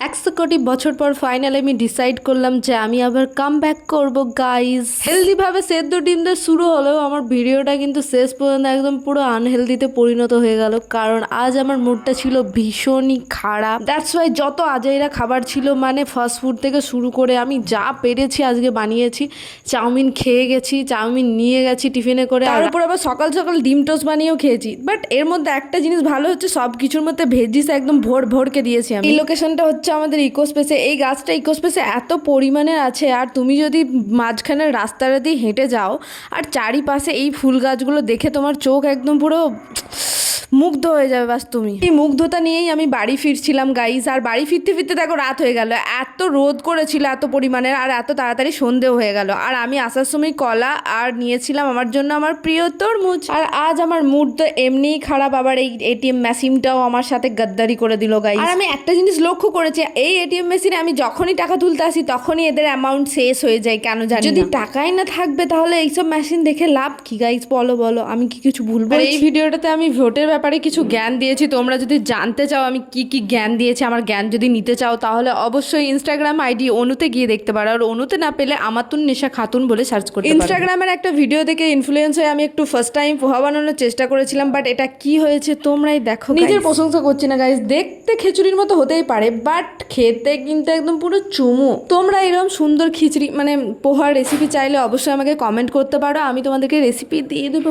100 কোটি বছর পর ফাইনালি আমি ডিসাইড করলাম যে আমি আবার কাম ব্যাক করবো গাইজ। হেলদিভাবে সেদ্ধ ডিম দিয়ে শুরু হলেও আমার ভিডিওটা কিন্তু শেষ পর্যন্ত একদম পুরো আনহেলদিতে পরিণত হয়ে গেল, কারণ আজ আমার মুডটা ছিল ভীষণই খারাপ। দ্যাটস ওয়াই যত আজাইরা খাবার ছিল, মানে ফাস্ট ফুড থেকে শুরু করে আমি যা পেরেছি আজকে বানিয়েছি। চাউমিন খেয়ে গেছি, চাউমিন নিয়ে গেছি টিফিনে করে, তার উপর আবার সকাল সকাল ডিম টোস্ট বানিয়েও খেয়েছি। বাট এর মধ্যে একটা জিনিস ভালো হচ্ছে, সব কিছুর মধ্যে ভেজিস একদম ভোর ভোরকে দিয়েছি আমি। এই লোকেশনটা হচ্ছে আমাদের ইকোস্পেসে। এই গাছটা ইকোস্পেসে এত পরিমাণে আছে, আর তুমি যদি মাঝখানের রাস্তাটা দিয়ে হেঁটে যাও আর চারিপাশে এই ফুল গাছগুলো দেখে তোমার চোখ একদম পুরো মুগ্ধ হয়ে যাবে। বাস তুমি এই মুগ্ধতা নিয়েই আমি বাড়ি ফিরছিলাম গাইস। আর বাড়ি ফিরতে ফিরতে দেখো রাত হয়ে গেল। এত রোদ করেছিল এত পরিমাণের, আর এত তাড়াতাড়ি সন্ধেও হয়ে গেল। আর আমি আসার সময় কলা আর নিয়েছিলাম আমার জন্য আমার প্রিয় তরমুজ। আর আজ আমার মুড তো এমনিই খারাপ, আবার এই এটিএম মেশিনটাও আমার সাথে গাদ্দারি করে দিল গাইস। আর আমি একটা জিনিস লক্ষ্য করেছি, এই এটিএম মেশিনে আমি যখনই টাকা তুলতে আসি তখনই এদের অ্যামাউন্ট শেষ হয়ে যায়, কেন জানি না। যদি টাকাই না থাকবে তাহলে এইসব মেশিন দেখে লাভ কি গাইস? বলো বলো, আমি কি কিছু ভুল বলছি? এই ভিডিওটাতে আমি ভোটের ব্যাপারে কিছু জ্ঞান দিয়েছি। তোমরা যদি জানতে চাও আমি কি কি জ্ঞান দিয়েছি, আমার জ্ঞান যদি নিতে চাও, তাহলে অবশ্যই ইনস্টাগ্রাম আইডি অনুতে গিয়ে দেখতে পারো। আর অনুতে না পেলে আমাতুন নেশা খাতুন বলে সার্চ করতে পারো। ইনস্টাগ্রামের একটা ভিডিও দেখে ইনফ্লুয়েন্স হয়ে আমি একটু ফার্স্ট টাইম পোহা বানানোর চেষ্টা করেছিলাম, বাট এটা কি হয়েছে তোমরাই দেখো। নিজের প্রশংসা করছি না গাইস, দেখতে খিচুড়ির মতো হতেই পারে, বাট খেতে কিন্তু একদম পুরো চুমু। তোমরা এরকম সুন্দর খিচুড়ি মানে পোহার রেসিপি চাইলে অবশ্যই আমাকে কমেন্ট করতে পারো, আমি তোমাদেরকে রেসিপি দিয়ে দেবো।